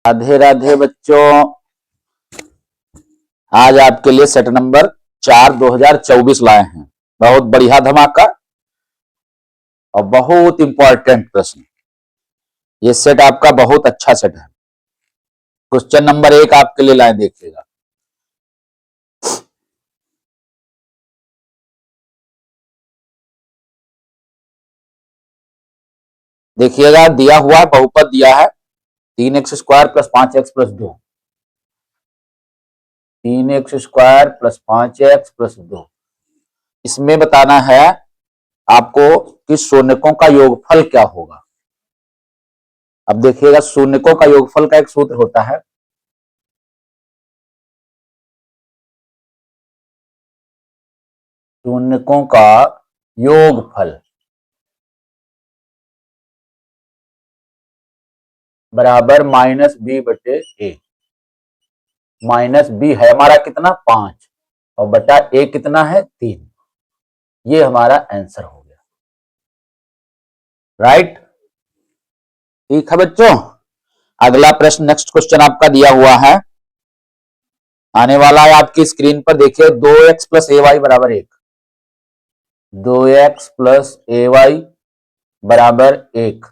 राधे राधे बच्चों। आज आपके लिए सेट नंबर 4 2024 लाए हैं। बहुत बढ़िया धमाका और बहुत इंपॉर्टेंट प्रश्न। ये सेट आपका बहुत अच्छा सेट है। क्वेश्चन नंबर 1 आपके लिए लाए, देखिएगा। देखिएगा, दिया हुआ बहुपद दिया है 3x square plus 5x plus 2। 3x square plus 5x plus 2। इसमें बताना है आपको कि शून्यकों का योगफल क्या होगा। अब देखिएगा, शून्यकों का योगफल का एक सूत्र होता है, शून्यकों का योगफल बराबर -b/a। माइनस बी है हमारा कितना, 5, और बटा ए कितना है, 3। ये हमारा आंसर हो गया। राइट, ठीक है बच्चों। अगला प्रश्न, नेक्स्ट क्वेश्चन आपका दिया हुआ है, आने वाला है आपकी स्क्रीन पर। देखिए, 2x प्लस ए वाई बराबर 1। 2x प्लस ए वाई बराबर 1।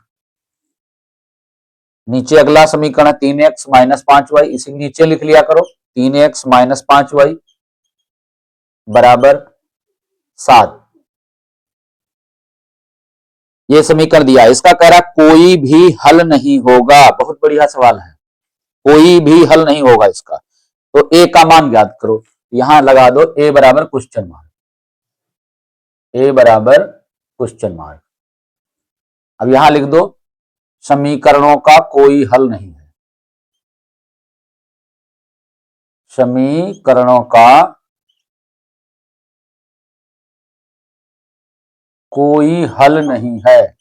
नीचे अगला समीकरण है 3x माइनस 5y। इसी नीचे लिख लिया करो, 3x माइनस 5y बराबर 7। ये समीकरण दिया है। इसका कह रहा कोई भी हल नहीं होगा। बहुत बढ़िया सवाल है, कोई भी हल नहीं होगा इसका। तो ए का मान ज्ञात करो। यहां लगा दो ए बराबर क्वेश्चन मार्क। ए बराबर क्वेश्चन मार्क। अब यहां लिख दो समीकरणों का कोई हल नहीं है। समीकरणों का कोई हल नहीं है।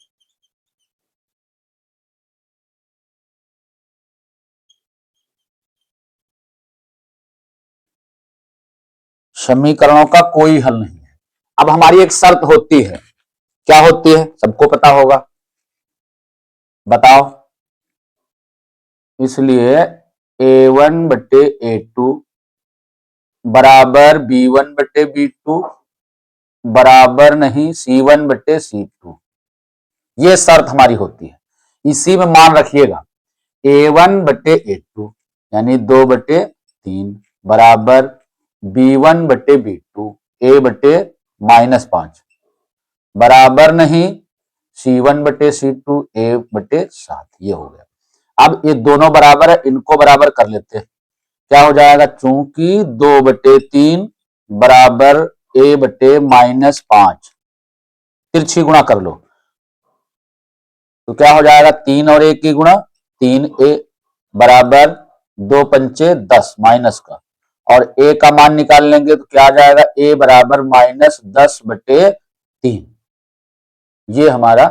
समीकरणों का कोई हल नहीं है। अब हमारी एक शर्त होती है, क्या होती है, सबको पता होगा, बताओ। इसलिए a1/a2 बराबर b1/b2 बराबर नहीं c1/c2। ये शर्त हमारी होती है। इसी में मान रखिएगा, a1/a2 यानी 2/3 बराबर b1/b2 a/-5 बराबर नहीं c1/c2 a/7। ये हो गया। अब ये दोनों बराबर है, इनको बराबर कर लेते हैं। क्या हो जाएगा, चूंकि 2/3 बराबर a/-5, तिरछी गुणा कर लो तो क्या हो जाएगा, 3 और 1 की गुणा, 3a बराबर 2 पंचे 10 माइनस का, और a का मान निकाल लेंगे तो क्या आ जाएगा, a बराबर -10/3। ये हमारा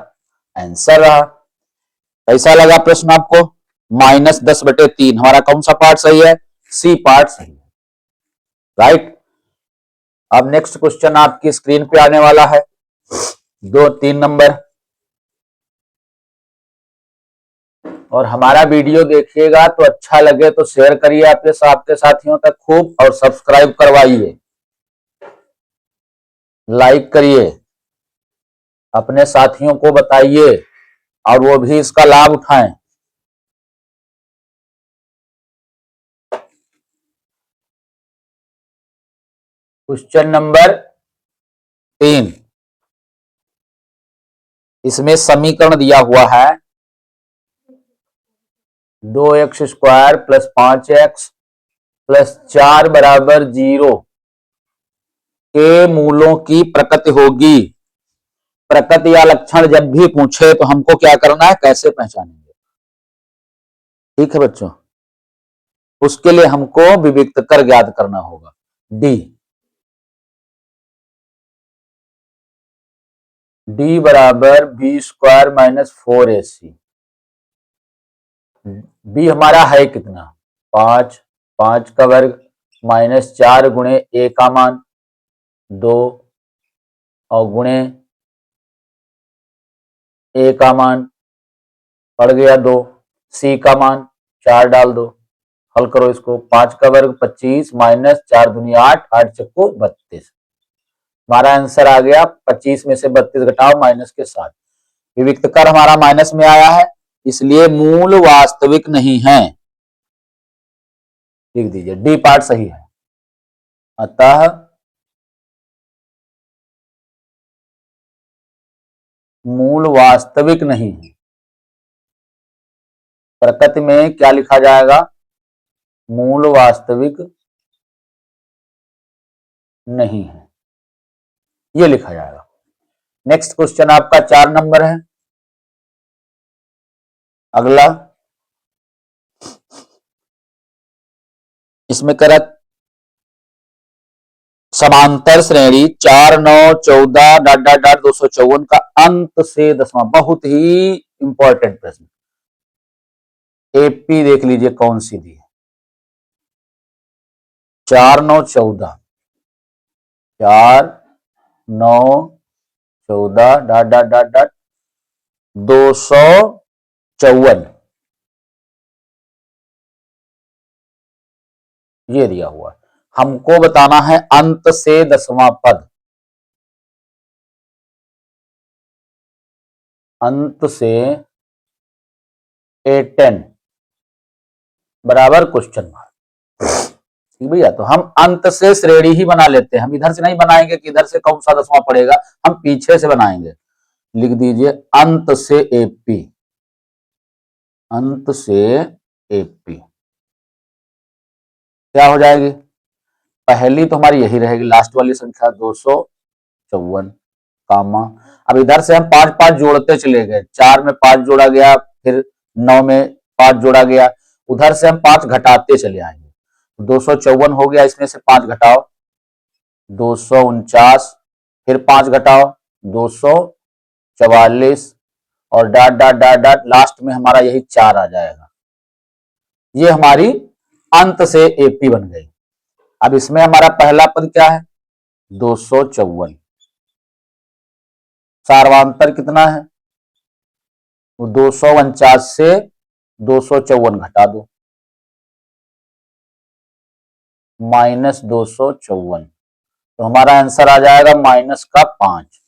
आंसर रहा। कैसा लगा प्रश्न आपको? -10/3 हमारा कौन सा पार्ट सही है, सी पार्ट सही है। राइट। अब नेक्स्ट क्वेश्चन आपकी स्क्रीन पे आने वाला है, 2-3 नंबर। और हमारा वीडियो देखिएगा तो अच्छा लगे तो शेयर करिए आपके साथियों तक खूब, और सब्सक्राइब करवाइए, लाइक करिए, अपने साथियों को बताइए और वो भी इसका लाभ उठाएं। क्वेश्चन नंबर 3, इसमें समीकरण दिया हुआ है 2x square plus 5x plus 4 बराबर 0 के मूलों की प्रकृति होगी। प्रकृति या लक्षण जब भी पूछे तो हमको क्या करना है, कैसे पहचानेंगे। ठीक है बच्चों, उसके लिए हमको विविक्त कर ज्ञात करना होगा। डी बराबर B square minus 4ac। B हमारा है कितना, 5, 5 का वर्ग माइनस 4 गुणे ए का मान 2 और गुणे ए का मान पड़ गया 2, सी का मान 4 डाल दो, हल करो इसको। 5 का वर्ग 25 माइनस 4 दूनी 8, 8 चक्को 32। हमारा आंसर आ गया 25 में से 32 घटाओ माइनस के 7। विविक्त कर हमारा माइनस में आया है, इसलिए मूल वास्तविक नहीं है। लिख दीजिए, डी पार्ट सही है। अतः मूल वास्तविक नहीं है। प्रकृति में क्या लिखा जाएगा? मूल वास्तविक नहीं है, ये लिखा जाएगा। नेक्स्ट क्वेश्चन आपका 4 नंबर है। अगला, इसमें करा समांतर श्रेणी 4 9 14 डाट डाट डाट 254 का अंत से 10वां, बहुत ही इंपॉर्टेंट प्रश्न। एपी देख लीजिए कौन सी दी है। 4 9 14, 4 9 14 डाट डाट डाट डाट 254, ये दिया हुआ है। हमको बताना है अंत से 10वां पद। अंत से A10 बराबर क्वेश्चन मार्क। ठीक भैया, तो हम अंत से श्रेणी ही बना लेते हैं, हम इधर से नहीं बनाएंगे कि इधर से कौन सा 10वां पड़ेगा, हम पीछे से बनाएंगे। लिख दीजिए अंत से एपी, अंत से एपी क्या हो जाएगी? पहली तो हमारी यही रहेगी, लास्ट वाली संख्या 254 कामा। अब इधर से हम 5 5 जोड़ते चले गए, 4 में 5 जोड़ा गया, फिर 9 में 5 जोड़ा गया, उधर से हम 5 घटाते चले आएंगे। 254 हो गया, इसमें से 5 घटाओ 249, फिर 5 घटाओ 244, और dot dot dot dot last में हमारा यही 4 आ जाएगा। ये हमारी अंत से एपी बन गई। अब इसमें हमारा पहला पद क्या है? 254। सार्वांतर कितना है? वो 249 से 254 घटा दो, -254, तो हमारा आंसर आ जाएगा -5।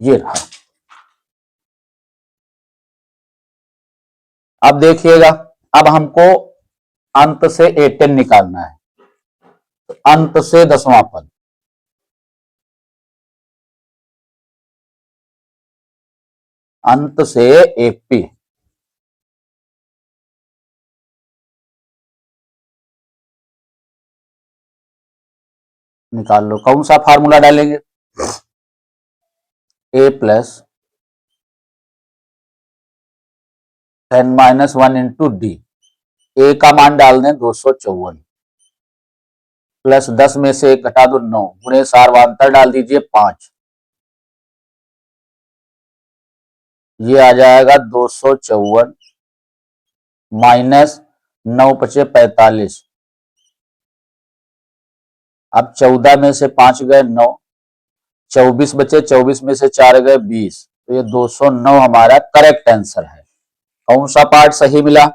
ये रहा। अब देखिएगा, अब हमको अंत से A10 निकालना है, तो अंत से 10वां पद, अंत से एपी, निकाल लो। कौन सा फार्मूला डालेंगे? A plus 10 - 1 into D. A का मान डाल दें 254, प्लस 10 में से 1 घटा दो 9, गुणे सार्वांतर डाल दीजिए 5, ये आ जाएगा 254 माइनस 9 पचे 45। अब 14 में से 5 गए 9, 24 बचे, 24 में से 4 गए 20, तो ये 209 हमारा करेक्ट आंसर है। कौन सा पार्ट सही मिला?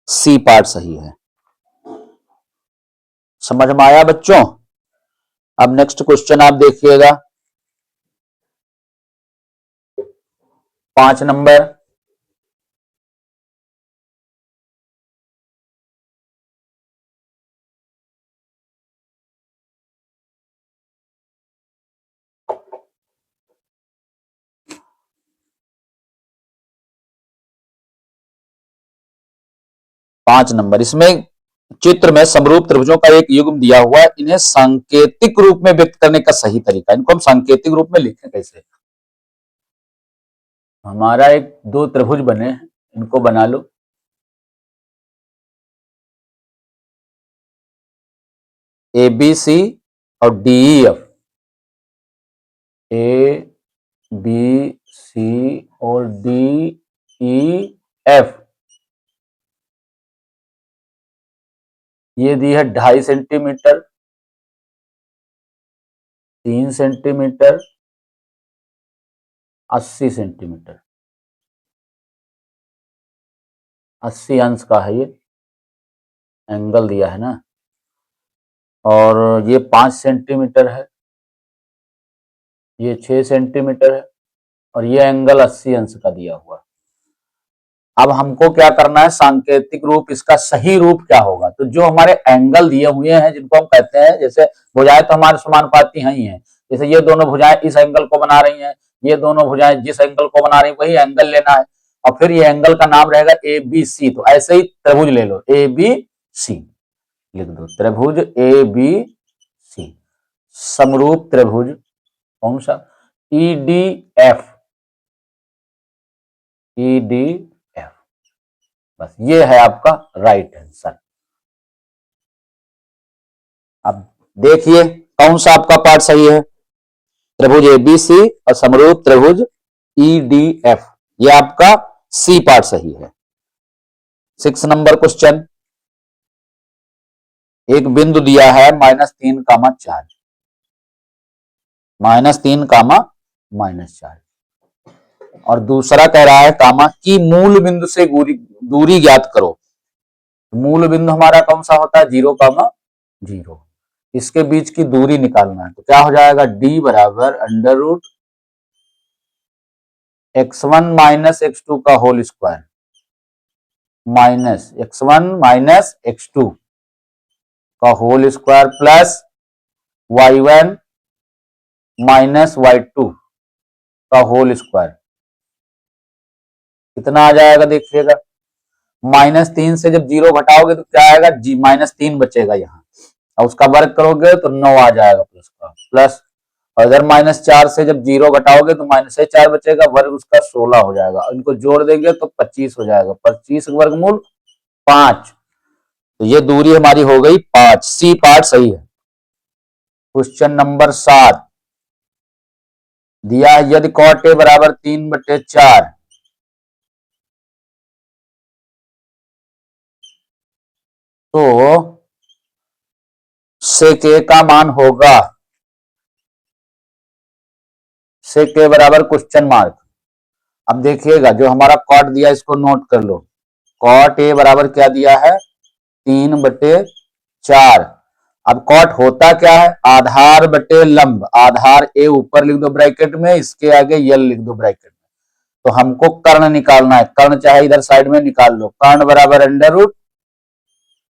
सी पार्ट सही है। समझ में आया बच्चों? अब नेक्स्ट क्वेश्चन आप देखिएगा, 5 नंबर। पांच नंबर, इसमें चित्र में समरूप त्रिभुजों का एक युग्म दिया हुआ है, इन्हें सांकेतिक रूप में व्यक्त करने का सही तरीका, इनको हम सांकेतिक रूप में लिखें कैसे? हमारा एक दो त्रिभुज बने हैं, इनको बना लो। ए बी सी और D E F, A B C और डी ई एफ, ये दी है 2.5 सेंटीमीटर, 3 सेंटीमीटर, 80 सेंटीमीटर। 80 अंश का है ये एंगल दिया है ना, और ये 5 सेंटीमीटर है, ये 6 सेंटीमीटर है, और ये एंगल 80 अंश का दिया हुआ। अब हमको क्या करना है, सांकेतिक रूप, इसका सही रूप क्या होगा। तो जो हमारे एंगल दिए हुए हैं जिनको हम कहते हैं, जैसे भुजाएं तो हमारे समानुपाती हैं ही हैं, जैसे ये दोनों भुजाएं इस एंगल को बना रही हैं, ये दोनों भुजाएं जिस एंगल को बना रही हैं वही एंगल लेना है, और फिर ये एंगल का नाम रहेगा ए बी सी। तो ऐसे ही त्रिभुज ले लो, ए बी सी लिख दो, त्रिभुज ए बी सी, समरूप त्रिभुज कौन सा, E D F, E D F. बस ये है आपका राइट आंसर। अब देखिए कौन सा आपका पार्ट सही है, त्रिभुज एबीसी और समरूप त्रिभुज ईडीएफ, ये आपका सी पार्ट सही है। 6 नंबर क्वेश्चन, एक बिंदु दिया है -3, 4, -3, -4, और दूसरा कह रहा है कामा कि मूल बिंदु से दूरी ज्ञात करो। मूल बिंदु हमारा कौन सा होता है, 0, 0, इसके बीच की दूरी निकालना है। तो क्या हो जाएगा, d बराबर under root x1 minus x2 का whole square minus x1 minus x2 का whole square plus y1 minus y2 का होल स्क्वायर। कितना आ जाएगा देखिएगा, -3 से जब 0 घटाओगे तो क्या आएगा, -3 बचेगा यहाँ, और उसका वर्ग करोगे तो 9 आ जाएगा प्लस का, प्लस, और इधर -4 से जब 0 घटाओगे तो -4 बचेगा, वर्ग उसका 16 हो जाएगा, इनको जोड़ देंगे तो 25 हो जाएगा, 25 वर्गमूल 5। तो ये दूरी हमारी हो गई 5, सी पार्ट सही है। क्वेश्चन नंबर 7 दिया है, यदि cot A बराबर 3/4 तो sec A का मान होगा, sec A बराबर क्वेश्चन मार्क। अब देखिएगा जो हमारा कॉट दिया इसको नोट कर लो, कॉट ए बराबर क्या दिया है, 3/4। अब कॉट होता क्या है, आधार बटे लंब, आधार ए ऊपर लिख दो ब्रैकेट में, इसके आगे यल लिख दो ब्रैकेट में। तो हमको कर्ण निकालना है, कर्ण चाहे इधर साइड में निकाल लो, कर्ण बराबर अंडर रूट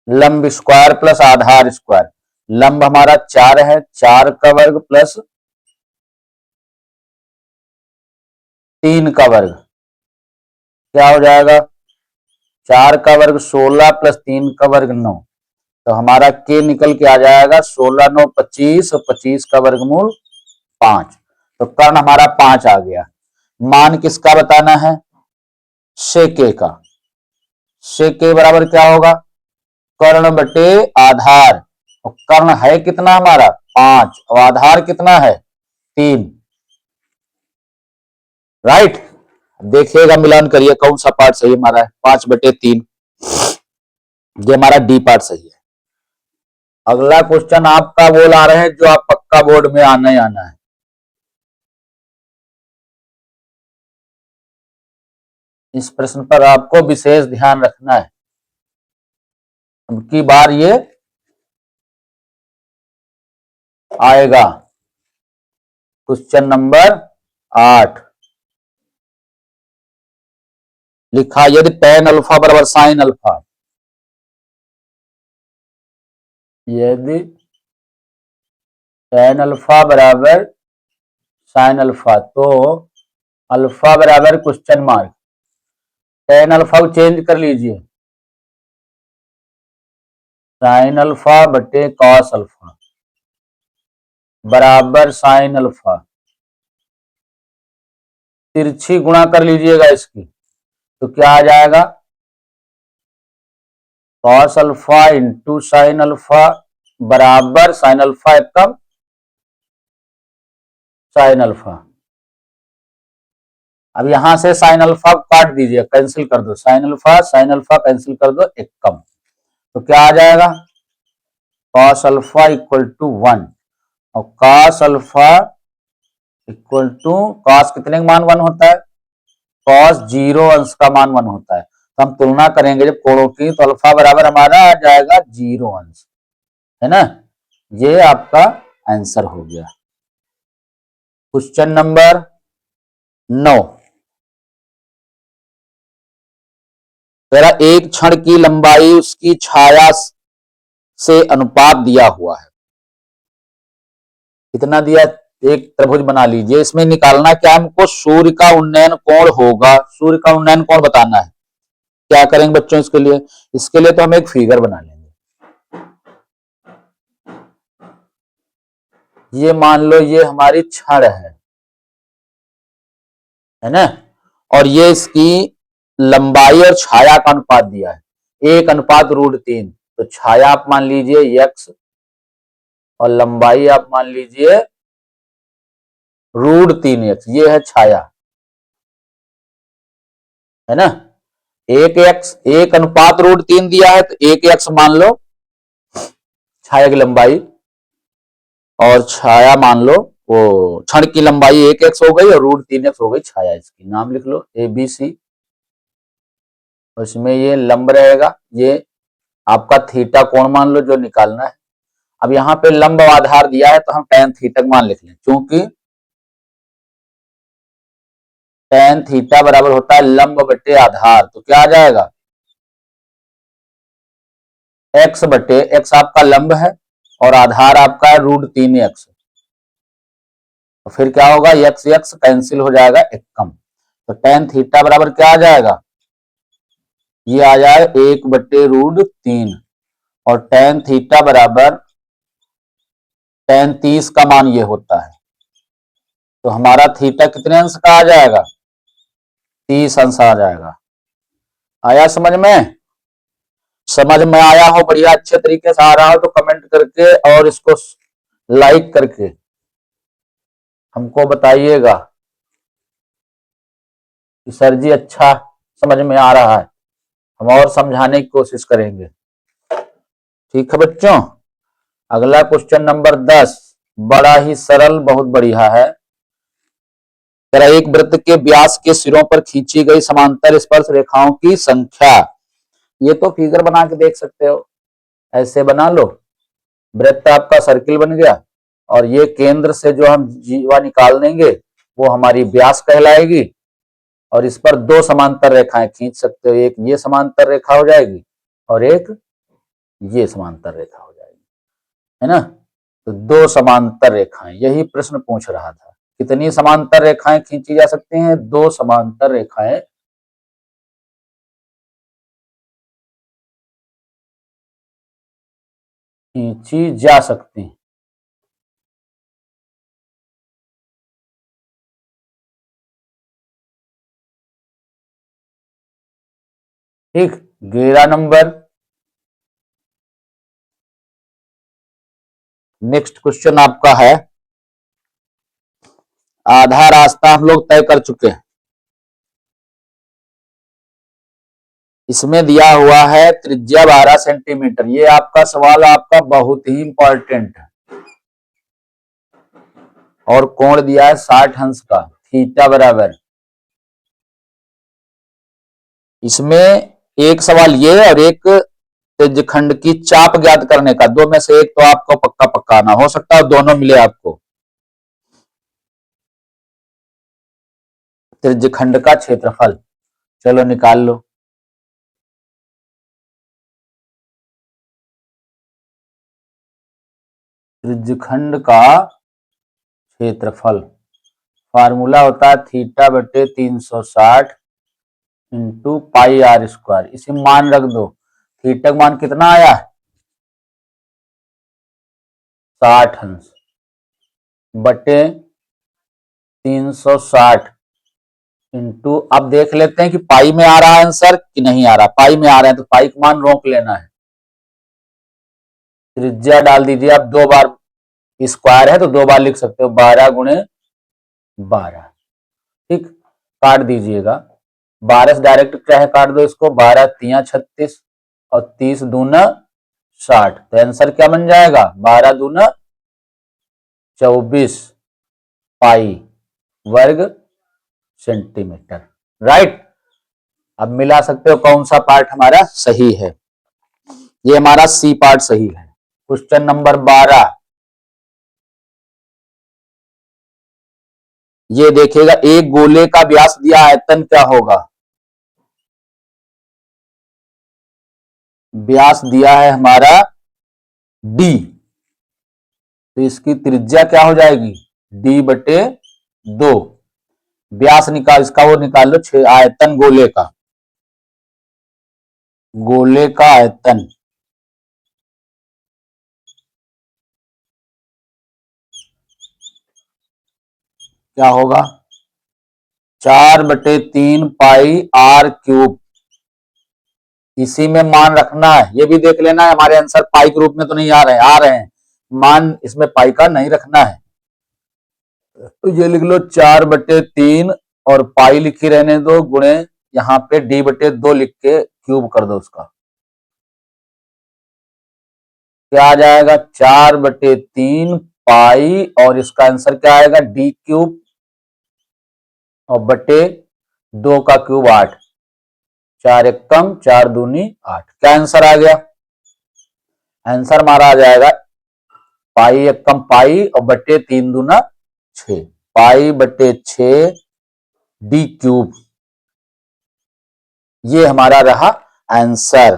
लंब स्क्वायर प्लस आधार स्क्वायर। लंब हमारा 4 है, 4 का वर्ग प्लस 3 का वर्ग, क्या हो जाएगा, 4 का वर्ग 16 प्लस 3 का वर्ग 9। तो हमारा के निकल के आ जाएगा 16 9 25, और 25 का वर्गमूल 5। तो कर्ण हमारा 5 आ गया। मान किसका बताना है, sec A का। sec A बराबर क्या होगा, कर्ण बटे आधार, और कर्ण है कितना हमारा 5, और आधार कितना है 3, राइट। देखिएगा मिलान करिए कौन सा पार्ट सही हमारा है, 5/3, ये हमारा डी पार्ट सही है। अगला क्वेश्चन आपका बोल आ रहे हैं जो आप पक्का बोर्ड में आना ही आना है। इस प्रश्न पर आपको विशेष ध्यान रखना है, अब की बार ये आएगा। क्वेश्चन नंबर 8 लिखा, यदि tan अल्फा बराबर sin अल्फा, यदि tan अल्फा बराबर sin अल्फा, तो अल्फा बराबर क्वेश्चन मार्क, tan अल्फा को चेंज कर लीजिए, sin अल्फा बटे cos अल्फा बराबर sin अल्फा, तिरछी गुणा कर लीजिएगा इसकी, तो क्या आ जाएगा, cos alpha into sine alpha बराबर sin अल्फा एकम sin अल्फा। अब यहां से sin अल्फा काट दीजिए, कैंसिल कर दो, sin अल्फा कैंसिल कर दो, एकम। तो क्या आ जाएगा, cos अल्फा इक्वल टू 1, और cos alpha equal to, cos कितने का मान 1 होता है, cos 0 अंश का मान 1 होता है, तो हम तुलना करेंगे जब कोणों की, तो अल्फा बराबर हमारा आ जाएगा 0 अंश, है ना। ये आपका आंसर हो गया। क्वेश्चन नंबर 9, तेरा एक क्षण की लंबाई उसकी छाया से अनुपात दिया हुआ है। कितना दिया? एक त्रिभुज बना लीजिए, इसमें निकालना क्या है हमको? सूर्य का उन्नयन कोण होगा। सूर्य का उन्नयन कोण बताना है। क्या करेंगे बच्चों इसके लिए? इसके लिए तो हम एक फिगर बना लेंगे। ये मान लो ये हमारी क्षण है ना, और ये इसकी लंबाई और छाया का अनुपात दिया है 1:√3। तो छाया आप मान लीजिए x और लंबाई आप मान लीजिए √3x। ये है छाया, है ना। 1x 1:√3 दिया है तो 1x मान लो छाया की लंबाई, और छाया मान लो वो क्षण की लंबाई 1x हो गई और √3x हो गई छाया। इसकी नाम लिख लो ABC। उसमें ये लंब रहेगा, ये आपका थीटा कोण मान लो जो निकालना है। अब यहाँ पे लंब आधार दिया है तो हम tan थीटा मान लिख लें, क्योंकि tan थीटा बराबर होता है लंब बटे आधार। तो क्या आ जाएगा? x आपका लंब है और आधार आपका है √3x। तो फिर क्या होगा? x कैंसिल हो जाएगा, एक कम। तो tan थीटा बराबर क्या आ जाएगा? ये आ जाए 1/√3, और tan थीटा बराबर tan 30 का मान ये होता है। तो हमारा थीटा कितने अंश का आ जाएगा? 30 अंश आ जाएगा। आया समझ में? समझ में आया हो, बढ़िया अच्छे तरीके से आ रहा हो तो कमेंट करके और इसको लाइक करके हमको बताइएगा कि सर जी अच्छा समझ में आ रहा है। हम और समझाने की कोशिश करेंगे। ठीक है बच्चों, अगला क्वेश्चन नंबर 10 बड़ा ही सरल, बहुत बढ़िया है। तेरा एक वृत्त के व्यास के सिरों पर खींची गई समांतर स्पर्श रेखाओं की संख्या। ये तो फिगर बना के देख सकते हो, ऐसे बना लो। वृत्त आपका सर्किल बन गया, और ये केंद्र से जो हम जीवा निकाल देंगे वो हमारी व्यास कहलाएगी, और इस पर दो समांतर रेखाएं खींच सकते हो। एक ये समांतर रेखा हो जाएगी और एक ये समांतर रेखा हो जाएगी, है ना। तो दो समांतर रेखाएं, यही प्रश्न पूछ रहा था। कितनी समांतर रेखाएं खींची जा सकती हैं? दो समांतर रेखाएं खींची जा सकती हैं। ठीक, 11 नंबर। नेक्स्ट क्वेश्चन आपका है, आधा रास्ता हम लोग तय कर चुके हैं। इसमें दिया हुआ है त्रिज्या 12 सेंटीमीटर। ये आपका सवाल आपका बहुत ही इंपॉर्टेंट है। और कोण दिया है 60 अंश का, थीटा बराबर। इसमें एक सवाल ये और एक त्रिज्यखंड की चाप ज्ञात करने का। दो में से एक तो आपको पक्का पक्का आना, हो सकता है दोनों मिले आपको। त्रिज्यखंड का क्षेत्रफल, चलो निकाल लो। त्रिज्यखंड का क्षेत्रफल फार्मूला होता है थीटा बटे 360 इंटू पाई आर स्क्वायर। इसे मान रख दो। थीटा का मान कितना आया है? 60 अंश बटे 360 इंटू, अब देख लेते हैं कि पाई में आ रहा है आंसर कि नहीं आ रहा। पाई में आ रहा है तो पाई का मान रोक लेना है। त्रिज्या डाल दीजिए। आप दो बार स्क्वायर है तो दो बार लिख सकते हो, 12×12। ठीक, काट दीजिएगा। 12 से डायरेक्ट क्या है, काट दो इसको। 12×3 36 और 30×2 60। तो आंसर क्या बन जाएगा? 12×2 24 पाई वर्ग सेंटीमीटर। राइट। अब मिला सकते हो कौन सा पार्ट हमारा सही है। ये हमारा सी पार्ट सही है। क्वेश्चन नंबर 12, ये देखिएगा, एक गोले का व्यास दिया आयतन क्या होगा। व्यास दिया है हमारा डी, तो इसकी त्रिज्या क्या हो जाएगी, डी बटे 2। व्यास निकाल, इसका वो निकाल लो, 6 आयतन गोले का, गोले का आयतन क्या होगा, 4/3 पाई आर क्यूब। इसी में मान रखना है, ये भी देख लेना है, हमारे आंसर पाई के रूप में तो नहीं आ रहे हैं, आ रहे हैं, मान इसमें पाई का नहीं रखना है। तो ये लिख लो 4/3 और पाई लिखी रहने दो, गुणे यहाँ पे d/2 लिख के क्यूब कर दो उसका। क्या आ जाएगा, 4/3 पाई और इसका आंसर क्या आएगा, d क्यूब और बटे 2 का क्यूब 8, 4 एकम 4 दूनी 8। क्या आंसर आ गया, आंसर हमारा आ जाएगा पाई एकम पाई और बटे 3 दूना 6, पाई बटे 6 डी क्यूब। ये हमारा रहा आंसर।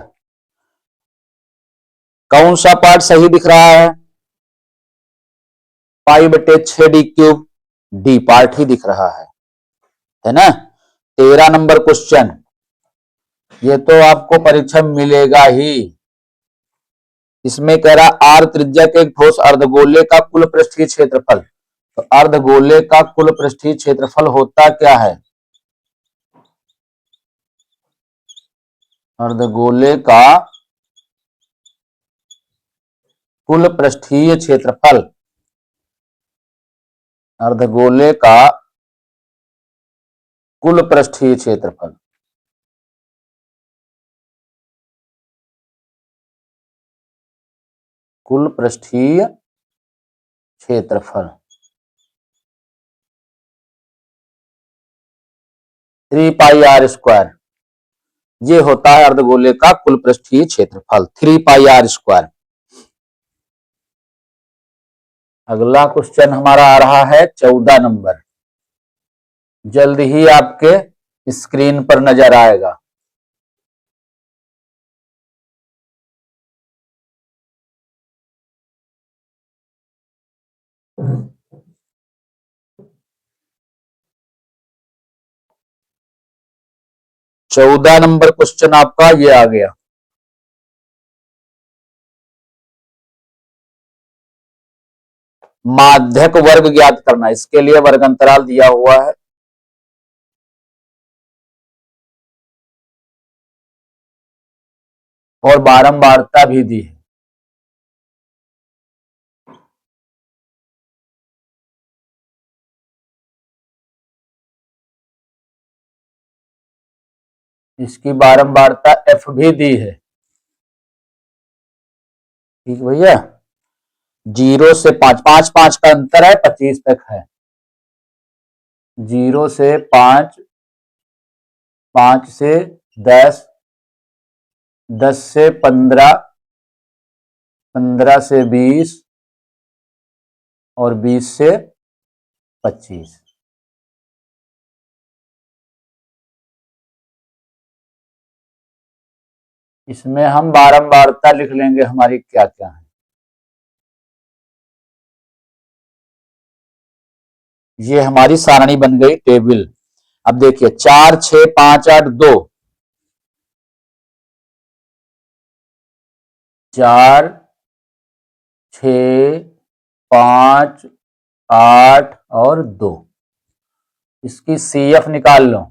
कौन सा पार्ट सही दिख रहा है, पाई बटे 6 डी क्यूब, डी पार्ट ही दिख रहा है ना। 13 नंबर क्वेश्चन, ये तो आपको परीक्षा में मिलेगा ही। इसमें कह रहा आर त्रिज्या के एक ठोस अर्धगोले का कुल पृष्ठीय क्षेत्रफल। तो अर्धगोले का कुल पृष्ठीय क्षेत्रफल होता क्या है, अर्धगोले का कुल पृष्ठीय क्षेत्रफल, अर्धगोले का कुल पृष्ठीय क्षेत्रफल, कुल पृष्ठीय क्षेत्रफल 3 पाई आर स्क्वायर, ये होता है अर्धगोले का कुल पृष्ठीय क्षेत्रफल 3 पाई आर स्क्वायर। अगला क्वेश्चन हमारा आ रहा है 14 नंबर, जल्द ही आपके स्क्रीन पर नजर आएगा। चौदह नंबर क्वेश्चन आपका ये आ गया, माध्यक वर्ग ज्ञात करना, इसके लिए वर्ग अंतराल दिया हुआ है। और बारंबारता भी दी है। इसकी बारंबारता एफ भी दी है। ठीक भैया, 0 से 5, 5 5 का अंतर है, 25 तक है। 0 से 5, 5 से 10, 10 से 15, 15 से 20 और 20 से 25। इसमें हम बारंबारता लिख लेंगे हमारी क्या क्या है। ये हमारी सारणी बन गई टेबल। अब देखिए 4 6 5 8 2, 4 6 5 8 और 2, इसकी CF निकाल लो।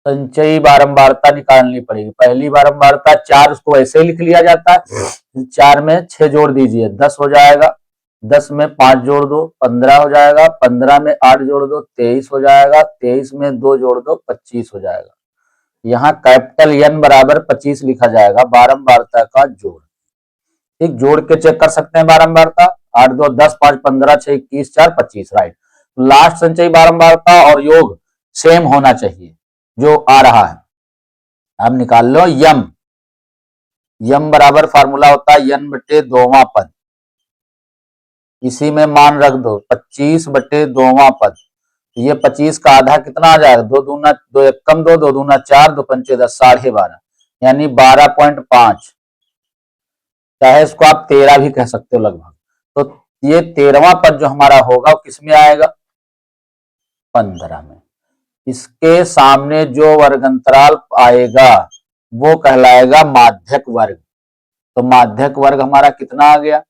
संचयी बारंबारता निकालनी पड़ेगी। पहली बारंबारता 4, उसको ऐसे ही लिख लिया जाता है। 4 में 6 जोड़ दीजिए, 10 हो जाएगा। 10 में 5 जोड़ दो, 15 हो जाएगा। 15 में 8 जोड़ दो, 23 हो जाएगा। 23 में 2 जोड़ दो, 25 हो जाएगा। यहाँ कैपिटल N बराबर 25 लिखा जाएगा, बारंबारता का जोड़। ठीक, जोड़ के चेक कर सकते हैं बारंबारता। 8 2 10, 5 15, 6 21, 4 25, राइट। लास्ट संचयी बारंबारता और योग सेम होना चाहिए। जो आ रहा है। अब निकाल लो यम। यम बराबर फार्मूला होता है n बटे 2वां पद, इसी में मान रख दो 25 बटे 2वां पद। ये 25 का आधा कितना आ जाएगा, 2 दूना 2 एक कम 2, 2 दूना 4, 2 पंचे 10, 12.5 यानी 12.5। चाहे इसको आप 13 भी कह सकते हो लगभग। तो ये 13वां पद जो हमारा होगा वो किस में आएगा, 15 में। इसके सामने जो वर्गंतराल आएगा वो कहलाएगा माध्यक वर्ग। तो माध्यक वर्ग हमारा कितना आ गया,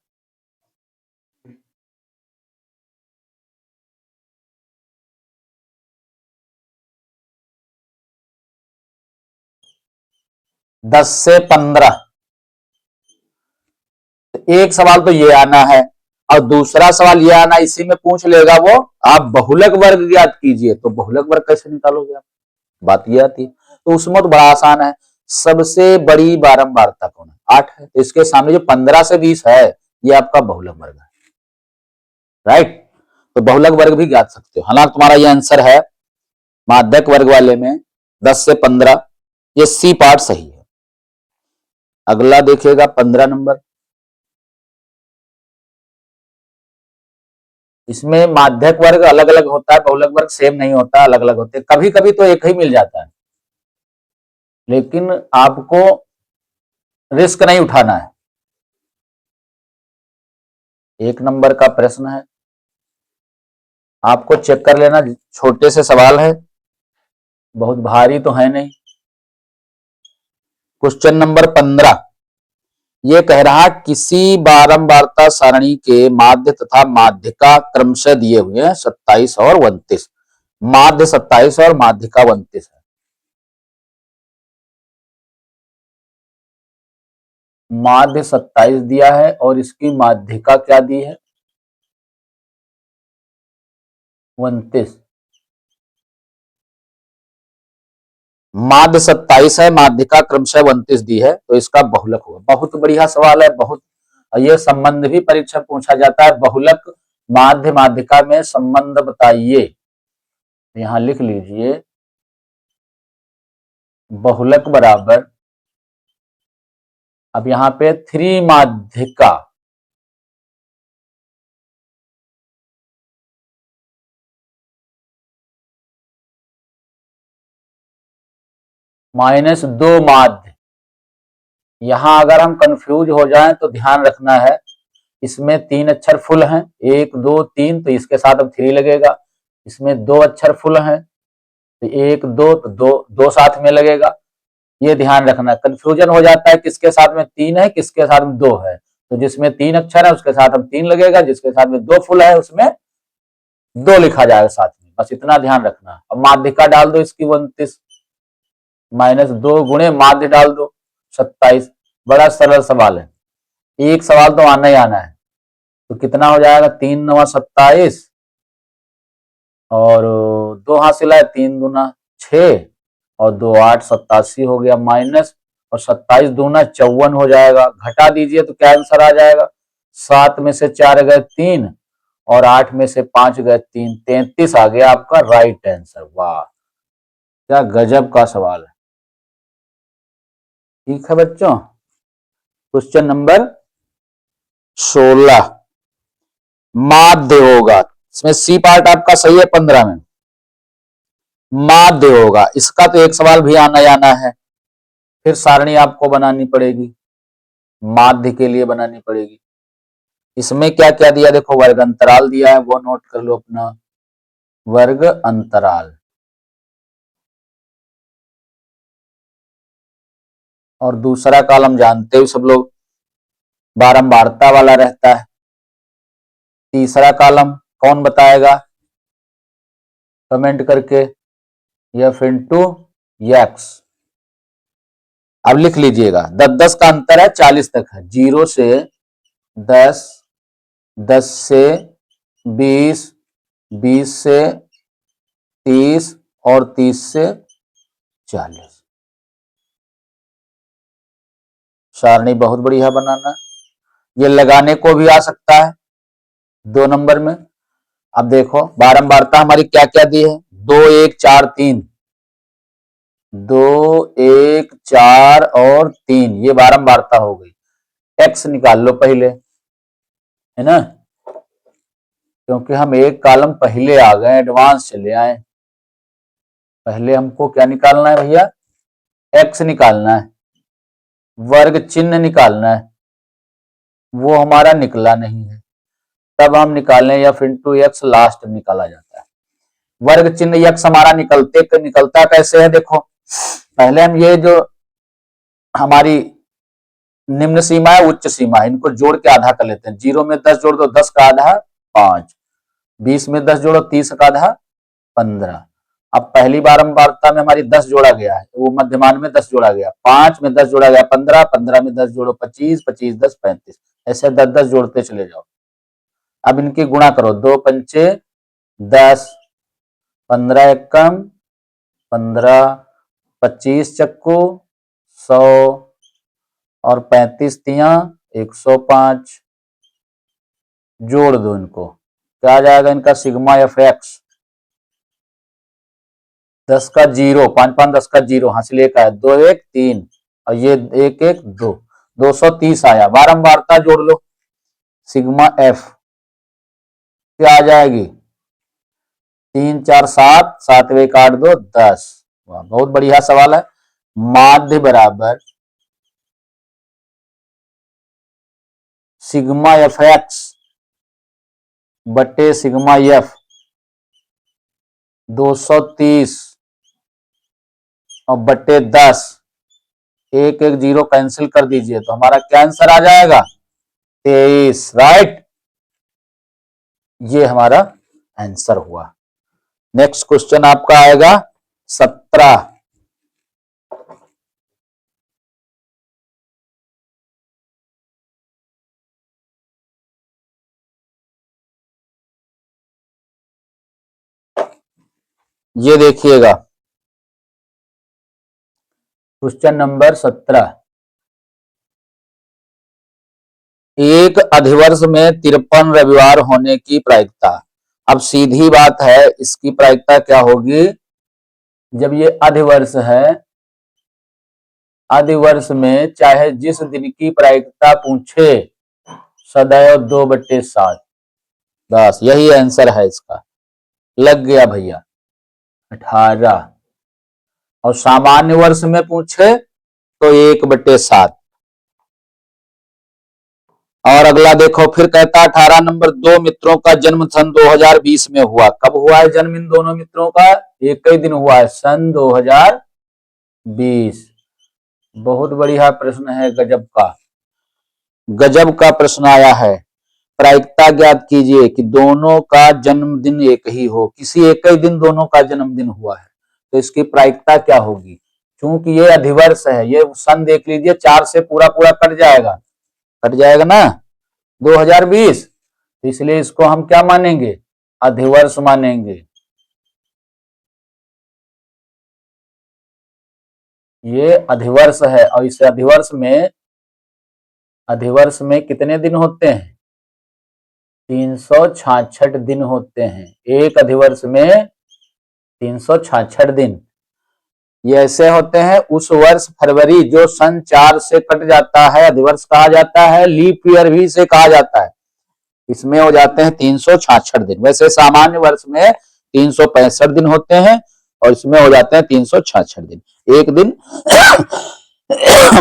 10 से 15। एक सवाल तो ये आना है और दूसरा सवाल ये आना, इसी में पूछ लेगा वो आप बहुलक वर्ग ज्ञात कीजिए। तो बहुलक वर्ग कैसे निकालोगे आप, बात ये आती। तो उसमें तो बड़ा आसान है, सबसे बड़ी बारंबारता कौन है, 8 है। तो इसके सामने जो 15 से 20 है ये आपका बहुलक वर्ग है, राइट। तो बहुलक वर्ग भी ज्ञात सकते हो। हालांकि तुम्हारा ये आंसर है माध्यक वर्ग वाले में 10 से 15, ये सी पार्ट सही है। अगला देखिएगा 15 नंबर। इसमें माध्यक वर्ग अलग अलग होता है, बहुलक वर्ग सेम नहीं होता, अलग अलग होते हैं। कभी कभी तो एक ही मिल जाता है, लेकिन आपको रिस्क नहीं उठाना है। 1 नंबर का प्रश्न है, आपको चेक कर लेना, छोटे से सवाल है, बहुत भारी तो है नहीं। क्वेश्चन नंबर 15 ये कह रहा किसी बारंबारता सारणी के माध्य तथा माध्यिका क्रमशः दिए हुए हैं 27 और 29। माध्य 27 और माध्यिका 29 है। माध्य 27 दिया है और इसकी माध्यिका क्या दी है, 29। माध्य 27 है, माध्यिका क्रमशः 29 दी है, तो इसका बहुलक होगा। बहुत बढ़िया सवाल है, बहुत। ये संबंध भी परीक्षा पूछा जाता है, बहुलक माध्य माध्यिका में संबंध बताइए। यहां लिख लीजिए बहुलक बराबर, अब यहां पे 3 माध्यिका माइनस 2 माध्य। यहां अगर हम कंफ्यूज हो जाएं तो ध्यान रखना है, इसमें 3 अक्षर फुल हैं, 1 2 3, तो इसके साथ अब 3 लगेगा। इसमें 2 अक्षर फुल हैं, तो 1 2, तो 2 साथ में लगेगा। ये ध्यान रखना, कंफ्यूजन हो जाता है किसके साथ में 3 है किसके साथ में 2 है। तो जिसमें 3 अक्षर है उसके साथ अब 3 लगेगा, जिसके साथ में 2 फुल है उसमें 2 लिखा जाएगा साथ में। बस इतना ध्यान रखना। अब माध्यिका डाल दो इसकी 29, माइनस 2 गुणे माध्य डाल दो 27। बड़ा सरल सवाल है, एक सवाल तो आना ही आना है। तो कितना हो जाएगा, 3 9 27 और 2 हासिल है, 3 दूना 6 और 2 8 87 हो गया माइनस, और 27 दूना 54 हो जाएगा। घटा दीजिए तो क्या आंसर आ जाएगा, 7 में से 4 गए 3 और 8 में से 5 गए 3, 33 आ गया आपका राइट आंसर। वाह, क्या गजब का सवाल है। ठीक है बच्चों, क्वेश्चन नंबर 16 माध्य होगा, इसमें सी पार्ट आपका सही है 15 में। माध्य होगा, इसका तो एक सवाल भी आना जाना है, फिर सारणी आपको बनानी पड़ेगी, माध्य के लिए बनानी पड़ेगी। इसमें क्या क्या दिया देखो, वर्ग अंतराल दिया है, वो नोट कर लो अपना, वर्ग अंतराल। और दूसरा कॉलम जानते हो सब लोग, बारंबारता वाला रहता है। तीसरा कॉलम कौन बताएगा, कमेंट करके, एफ इंटू एक्स। अब लिख लीजिएगा, 10 का अंतर है, 40 तक है, 0 से 10, 10 से 20, 20 से 30 और 30 से 40। सारणी बहुत बढ़िया बनाना, ये लगाने को भी आ सकता है 2 नंबर में। अब देखो बारंबारता हमारी क्या क्या दी है, 2 1 4 3, 2, 1, 4 और 3, ये बारंबारता हो गई। एक्स निकाल लो पहले, है ना, क्योंकि हम एक कॉलम पहले आ गए, एडवांस चले आए। पहले हमको क्या निकालना है भैया? एक्स निकालना है, वर्ग चिन्ह निकालना है, वो हमारा निकला नहीं है। तब हम निकालें एफ इंटू एक्स, लास्ट निकाला जाता है। वर्ग चिन्ह एक्स हमारा निकलता कैसे है? देखो, पहले हम ये जो हमारी निम्न सीमा है, उच्च सीमा है, इनको जोड़ के आधा कर लेते हैं। 0 में 10 जोड़ दो, 10 का आधा 5, 20 में 10 जोड़ो, 30 का आधा 15। अब पहली बारंबारता में हमारी 10 जोड़ा गया है, वो मध्यमान में 10 जोड़ा गया, 5 में 10 जोड़ा गया 15, 15 में 10 जोड़ो 25, 25 10 35, ऐसे 10 10 जोड़ते चले जाओ। अब इनकी गुणा करो, 2 पंचे 10, 15 एकम 15, 25 चक्कू 100 और 35 तिया 105। जोड़ दो इनको, क्या आ जाएगा इनका? सिग्मा एफ एक्स 10 का 0, 5 5 10 का 0, हासिल 1 आया, 2 1 3 और ये 1 1 2, 230 आया। बारंबारता जोड़ लो, सिग्मा एफ क्या आ जाएगी? 3 4 7, 7 1 8 2 10। वाह, बहुत बढ़िया सवाल है। माध्य बराबर सिग्मा एफ एक्स बटे सिग्मा एफ 230 और बटे 10, 1 1 0 कैंसिल कर दीजिए तो हमारा क्या आंसर आ जाएगा? 23। राइट, ये हमारा आंसर हुआ। नेक्स्ट क्वेश्चन आपका आएगा 17। ये देखिएगा, क्वेश्चन नंबर 17। एक अधिवर्ष में 53 रविवार होने की प्रायिकता। अब सीधी बात है, इसकी प्रायिकता क्या होगी? जब ये अधिवर्ष है, अधिवर्ष में चाहे जिस दिन की प्रायिकता पूछे, सदैव 2/7। बस यही आंसर है इसका। लग गया भैया 18। और सामान्य वर्ष में पूछे तो 1/7। और अगला देखो, फिर कहता 18 नंबर, दो मित्रों का जन्म सन 2020 में हुआ। कब हुआ है जन्म इन दोनों मित्रों का? एक ही दिन हुआ है, सन 2020। बहुत बढ़िया प्रश्न है, गजब का, गजब का प्रश्न आया है। प्रायिकता ज्ञात कीजिए कि दोनों का जन्मदिन एक ही हो। किसी एक ही दिन दोनों का जन्मदिन हुआ है, तो इसकी प्रायिकता क्या होगी? क्योंकि ये अधिवर्ष है, ये सन देख लीजिए, 4 से पूरा पूरा कट जाएगा, कट जाएगा ना 2020, तो इसलिए इसको हम क्या मानेंगे? अधिवर्ष मानेंगे। ये अधिवर्ष है, और इस अधिवर्ष में कितने दिन होते हैं? 366 दिन होते हैं। एक अधिवर्ष में 366 दिन। ये ऐसे होते हैं, उस वर्ष फरवरी जो सन 4 से कट जाता है, अधिवर्ष कहा जाता है, लीप ईयर भी से कहा जाता है। इसमें हो जाते हैं 366 दिन। वैसे सामान्य वर्ष में 365 दिन होते हैं, और इसमें हो जाते हैं 366 दिन। एक दिन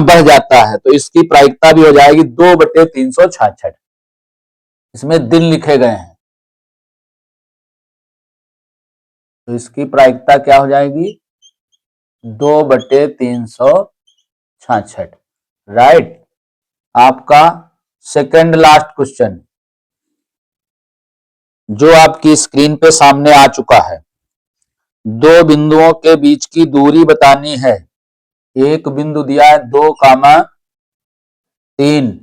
बढ़ जाता है, तो इसकी प्रायिकता भी हो जाएगी 2/366। इसमें दिन लिखे गए हैं, तो इसकी प्रायिकता क्या हो जाएगी? 2/366। राइट। आपका सेकंड लास्ट क्वेश्चन जो आपकी स्क्रीन पे सामने आ चुका है। दो बिंदुओं के बीच की दूरी बतानी है। एक बिंदु दिया है 2,3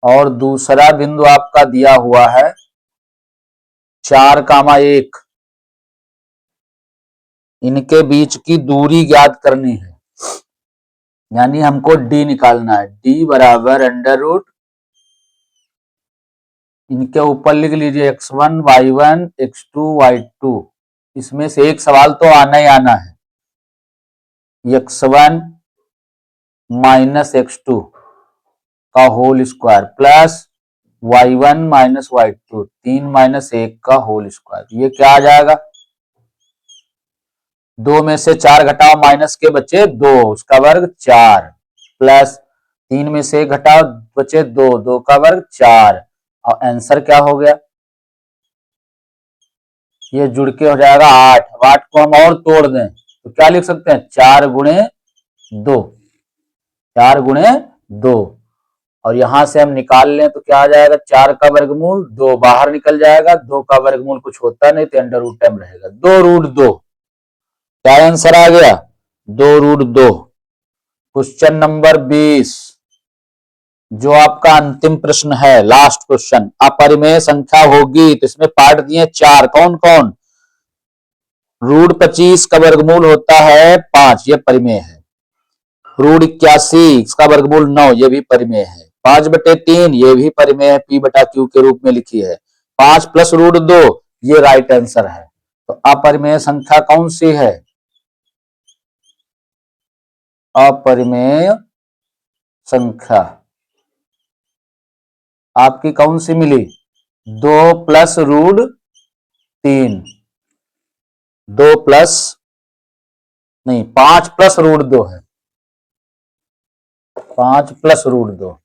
और दूसरा बिंदु आपका दिया हुआ है 4,1। इनके बीच की दूरी ज्ञात करनी है, यानी हमको डी निकालना है। डी बराबर अंडर रूट, इनके ऊपर लिख लीजिए x1 y1 x2 y2। इसमें से एक सवाल तो आना ही आना है, x1 माइनस x2 का whole square plus y1 minus y2 3 minus 1 का होल स्क्वायर। ये क्या आ जाएगा? 2 में से 4 घटाओ माइनस के बचे 2 उसका वर्ग 4 प्लस 3 में से घटाओ बचे 2 2 का वर्ग 4 और आंसर क्या हो गया? ये जुड़ के हो जाएगा 8। अब 8 को हम और तोड़ दें तो क्या लिख सकते हैं? 4 गुणे 2, 4 गुणे 2 और यहां से हम निकाल लें तो क्या आ जाएगा? 4 का वर्गमूल 2 बाहर निकल जाएगा, 2 का वर्गमूल कुछ होता नहीं तो अंडर रूट टर्म रहेगा। 2 रूट 2 क्या आंसर आ गया? 2 रूट 2। क्वेश्चन नंबर 20 जो आपका अंतिम प्रश्न है, लास्ट क्वेश्चन। अपरिमेय संख्या होगी तो इसमें पार्ट दिए 4, कौन कौन? रूट 25 का वर्गमूल होता है 5, ये परिमेय है। रूट 81 इसका वर्गमूल 9, ये भी परिमेय है। 5/3 ये भी परिमेय है, P बटा Q के रूप में लिखी है। 5 प्लस रूट 2 ये राइट आंसर है। तो अपरिमेय संख्या कौन सी है? अपरिमेय संख्या आपकी कौन सी मिली? 2 प्लस रूट 3, 2 प्लस नहीं 5 प्लस रूट 2 है, 5 प्लस रूट 2।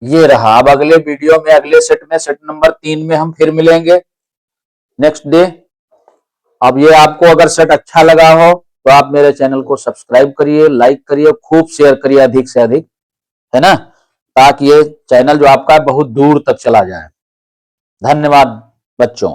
ये रहा। अब अगले वीडियो में अगले सेट में, सेट नंबर 3 में हम फिर मिलेंगे नेक्स्ट डे। अब ये आपको अगर सेट अच्छा लगा हो तो आप मेरे चैनल को सब्सक्राइब करिए, लाइक करिए, खूब शेयर करिए अधिक से अधिक, है ना, ताकि ये चैनल जो आपका है बहुत दूर तक चला जाए। धन्यवाद बच्चों।